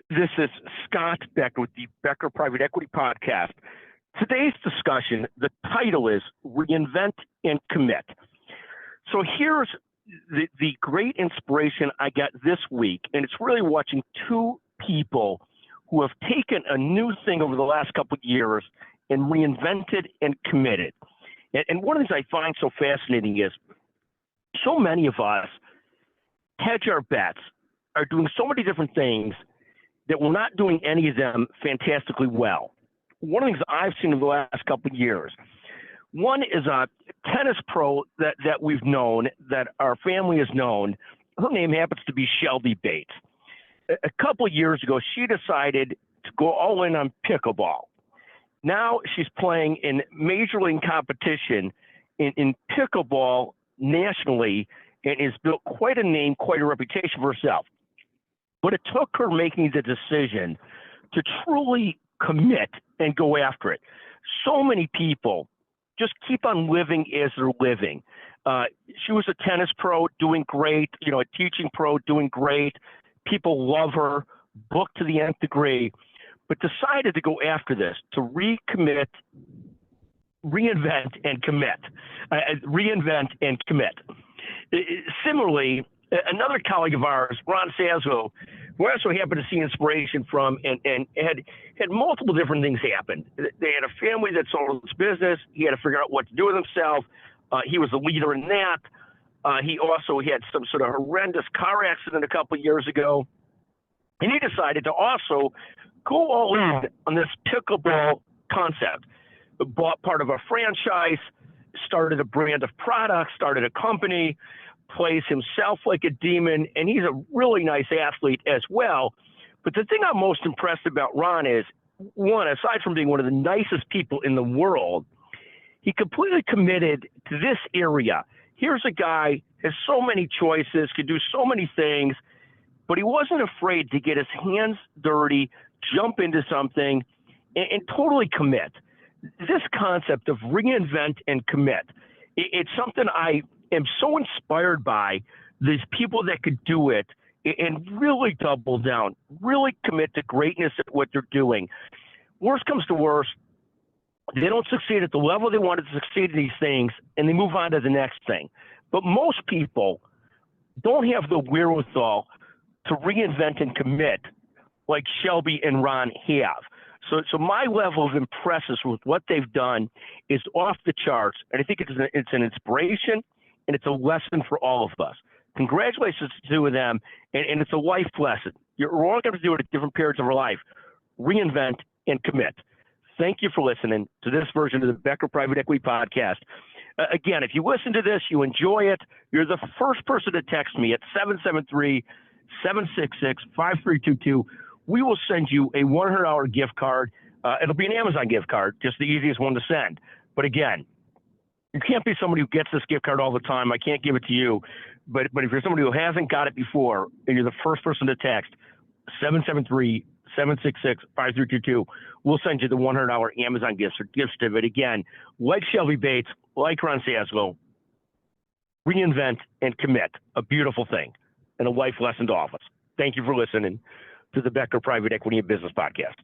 This is Scott Becker with the Becker Private Equity Podcast. Today's discussion, the title is Reinvent and Commit. So here's the great inspiration I got this week, and it's really watching two people who have taken a new thing over the last couple of years and reinvented and committed. And one of the things I find so fascinating is so many of us hedge our bets, are doing so many different things that we're not doing any of them fantastically well. One of the things I've seen in the last couple of years, one is a tennis pro that we've known, that our family has known. Her name happens to be Shelby Bates. A couple of years ago, she decided to go all in on pickleball. Now she's playing in major league competition in pickleball nationally and has built quite a name, quite a reputation for herself. But it took her making the decision to truly commit and go after it. So many people just keep on living as they're living. She was a tennis pro doing great, a teaching pro doing great. People love her, booked to the nth degree, but decided to go after this, to reinvent and commit. Reinvent and commit. Similarly, another colleague of ours, Ron Sazzo, who I also happened to see inspiration from and had multiple different things happen. They had a family that sold his business. He had to figure out what to do with himself. He was a leader in that. He also had some sort of horrendous car accident a couple of years ago. And he decided to also go all in on this pickleball concept. Bought part of a franchise, started a brand of products, started a company, plays himself like a demon, and he's a really nice athlete as well. But the thing I'm most impressed about Ron is, one, aside from being one of the nicest people in the world, he completely committed to this area. Here's a guy, has so many choices, could do so many things, but he wasn't afraid to get his hands dirty, jump into something, and totally commit. This concept of reinvent and commit, it's something I am so inspired by, these people that could do it and really double down, really commit to greatness at what they're doing. Worst comes to worst, they don't succeed at the level they wanted to succeed in these things, and they move on to the next thing. But most people don't have the wherewithal to reinvent and commit like Shelby and Ron have. So my level of impressiveness with what they've done is off the charts, and I think it's an inspiration, and it's a lesson for all of us. Congratulations to the two of them, and it's a life lesson. We're all going to do it at different periods of our life. Reinvent and commit. Thank you for listening to this version of the Becker Private Equity Podcast. Again, if you listen to this, you enjoy it, you're the first person to text me at 773-766-5322. We will send you a $100 gift card. It'll be an Amazon gift card, just the easiest one to send. But again, you can't be somebody who gets this gift card all the time. I can't give it to you. But if you're somebody who hasn't got it before and you're the first person to text, 773-766-5322, we'll send you the $100 Amazon gift certificate. Again, like Shelby Bates, like Ron Sazlo, reinvent and commit. A beautiful thing and a life lesson to all of us. Thank you for listening to the Becker Private Equity and Business Podcast.